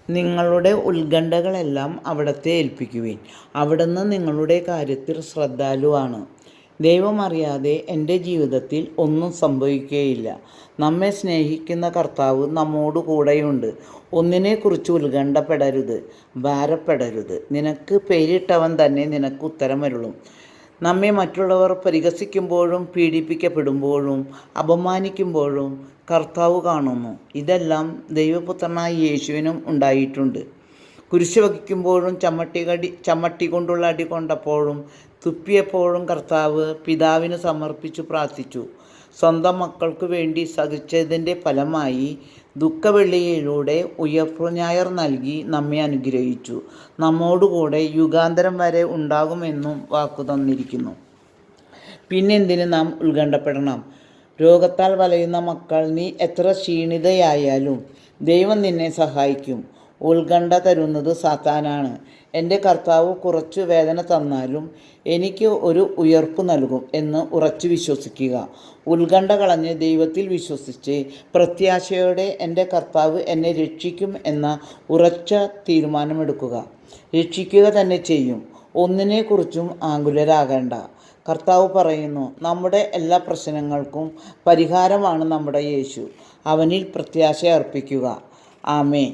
നിങ്ങളുടെ ഉത്കണ്ഠകളെല്ലാം അവിടുത്തെ ഏൽപ്പിക്കുവിൻ. അവിടുന്ന് നിങ്ങളുടെ കാര്യത്തിൽ ശ്രദ്ധാലുവാണ്. ദൈവം അറിയാതെ എൻ്റെ ജീവിതത്തിൽ ഒന്നും സംഭവിക്കുകയില്ല. നമ്മെ സ്നേഹിക്കുന്ന കർത്താവ് നമ്മോട് കൂടെയുണ്ട്. ഒന്നിനെക്കുറിച്ച് ഉത്കണ്ഠപ്പെടരുത്, ഭാരപ്പെടരുത്. നിനക്ക് പേരിട്ടവൻ തന്നെ നിനക്ക് ഉത്തരമരുളും. നമ്മെ മറ്റുള്ളവർ പരിഹസിക്കുമ്പോഴും പീഡിപ്പിക്കപ്പെടുമ്പോഴും അപമാനിക്കുമ്പോഴും കർത്താവ് കാണുന്നു. ഇതെല്ലാം ദൈവപുത്രനായ യേശുവിനും ഉണ്ടായിട്ടുണ്ട്. കുരിശ് വഹിക്കുമ്പോഴും ചമ്മട്ടി കൊണ്ടുള്ള അടി കൊണ്ടപ്പോഴും തുപ്പിയപ്പോഴും കർത്താവ് പിതാവിന് സമർപ്പിച്ചു പ്രാർത്ഥിച്ചു. സ്വന്തം മക്കൾക്ക് വേണ്ടി സഹിച്ചതിൻ്റെ ഫലമായി ദുഃഖവെള്ളിയിലൂടെ ഉയിർപ്പുഞായർ നൽകി നമ്മെ അനുഗ്രഹിച്ചു. നമ്മോടുകൂടെ യുഗാന്തരം വരെ ഉണ്ടാകുമെന്നും വാക്കു തന്നിരിക്കുന്നു. പിന്നെന്തിന് നാം ഉത്കണ്ഠപ്പെടണം? രോഗത്താൽ വലയുന്ന മക്കൾ, നീ എത്ര ക്ഷീണിതയായാലും ദൈവം നിന്നെ സഹായിക്കും. ഉത്കണ്ഠ തരുന്നത് സാത്താനാണ്. എൻ്റെ കർത്താവ് കുറച്ചു വേദന തന്നാലും എനിക്ക് ഒരു ഉയർപ്പ് നൽകും എന്ന് ഉറച്ചു വിശ്വസിക്കുക. ഉത്കണ്ഠ കളഞ്ഞ് ദൈവത്തിൽ വിശ്വസിച്ച് പ്രത്യാശയോടെ എൻ്റെ കർത്താവ് എന്നെ രക്ഷിക്കും എന്ന ഉറച്ച തീരുമാനമെടുക്കുക. രക്ഷിക്കുക തന്നെ ചെയ്യും. ഒന്നിനെക്കുറിച്ചും ആകുലരാകേണ്ട. കർത്താവ് പറയുന്നു, നമ്മുടെ എല്ലാ പ്രശ്നങ്ങൾക്കും പരിഹാരമാണ് നമ്മുടെ യേശു. അവനിൽ പ്രത്യാശ അർപ്പിക്കുക. ആമേൻ.